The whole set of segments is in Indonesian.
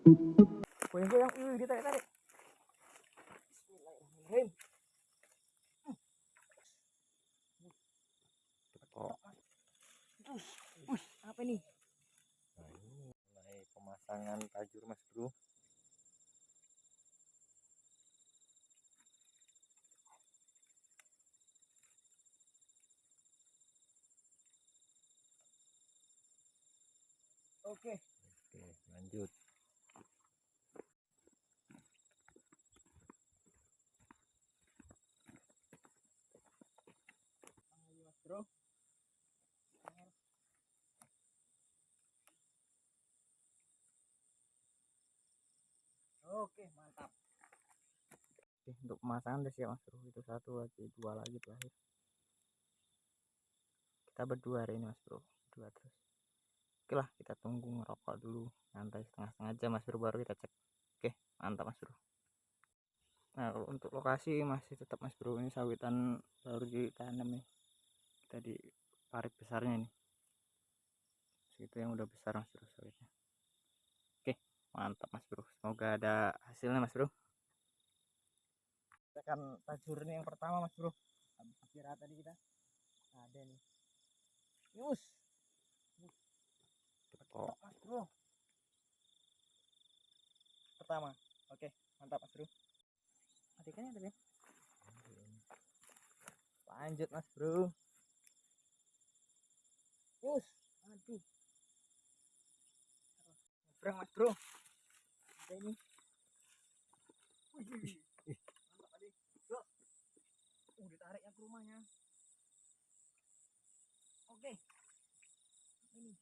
Goyang-goyang, ditarik-tarik. Bismillahirrahmanirrahim. Oh. Apa ini? Nah, ini mulai pemasangan tajur Mas Bro. Oke, Lanjut. ayo Mas Bro. Oke, mantap. Oke, untuk pemasangan udah siap Mas Bro. Itu satu lagi, dua lagi terakhir. Kita berdua hari ini Mas Bro, berdua terus. Oke lah, kita tunggu ngerokok dulu, santai setengah-setengah jam Mas Bro, baru kita cek. Oke, mantap Mas Bro. Nah, kalau untuk lokasi masih tetap Mas Bro, ini sawitan baru ditanam nih. Kita di parit besarnya ini. Segitu yang udah besar Mas Bro sawitnya. Oke, mantap Mas Bro. Semoga ada hasilnya Mas Bro. Kita akan tajur ini yang pertama Mas Bro. Habis istirahat tadi kita. Ada nih. Yus. Oh. Mas Bro. Pertama. Oke, mantap Mas Bro. Matikannya tadi. Lanjut Mas Bro. Yus. Aduh. Nyebrang Mas Bro. Ada ini. Wih. Mantap tadi. Ditarik yang ke rumahnya. Oke. Ini.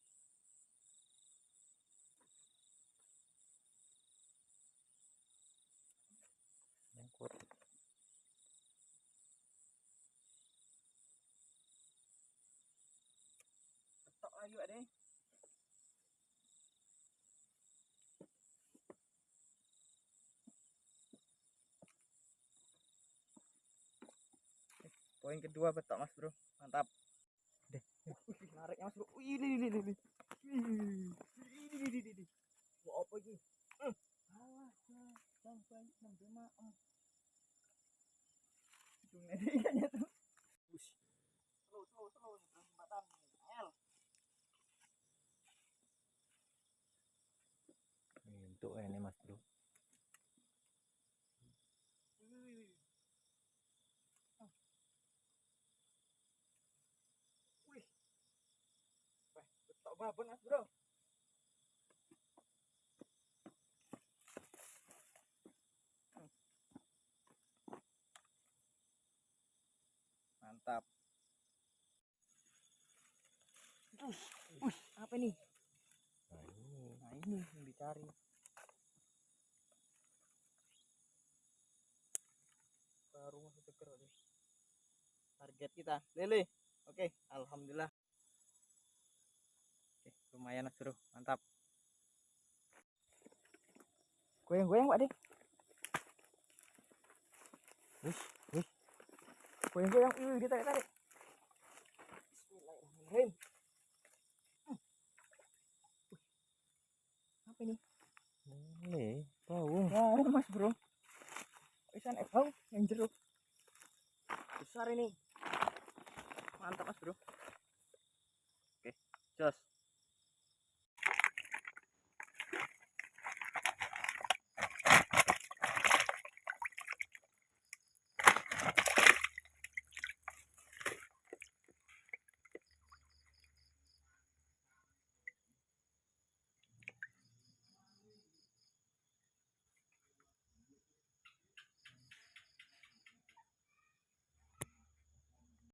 Nyangkut. Ketok lagi Pak deh. Poin kedua betok Mas Bro. Mantap. Deh. Nariknya Mas Bro. Ini. Mau apa ini? Alah, bang, nambah maem. Hidungnya dia ikannya tuh. Slow, nyebrang jembatan. L. Untuk ini Mas Bro. Wih. Betok babon Mas Bro. Mantap. Apa ini? Nah ini yang dicari. Baru masih seger deh. Target kita lele. Oke, alhamdulillah. Oke, lumayan Mas Bro, mantap. Goyang-goyang Pak deh. Wih. Goyang-goyang, ditarik-tarik. Bismillahirrahmanirrahim. Apa ini? Ini bau. Bau Mas Bro. Ikan bau yang jeruk. Besar ini. Mantap Mas Bro. Oke, jos.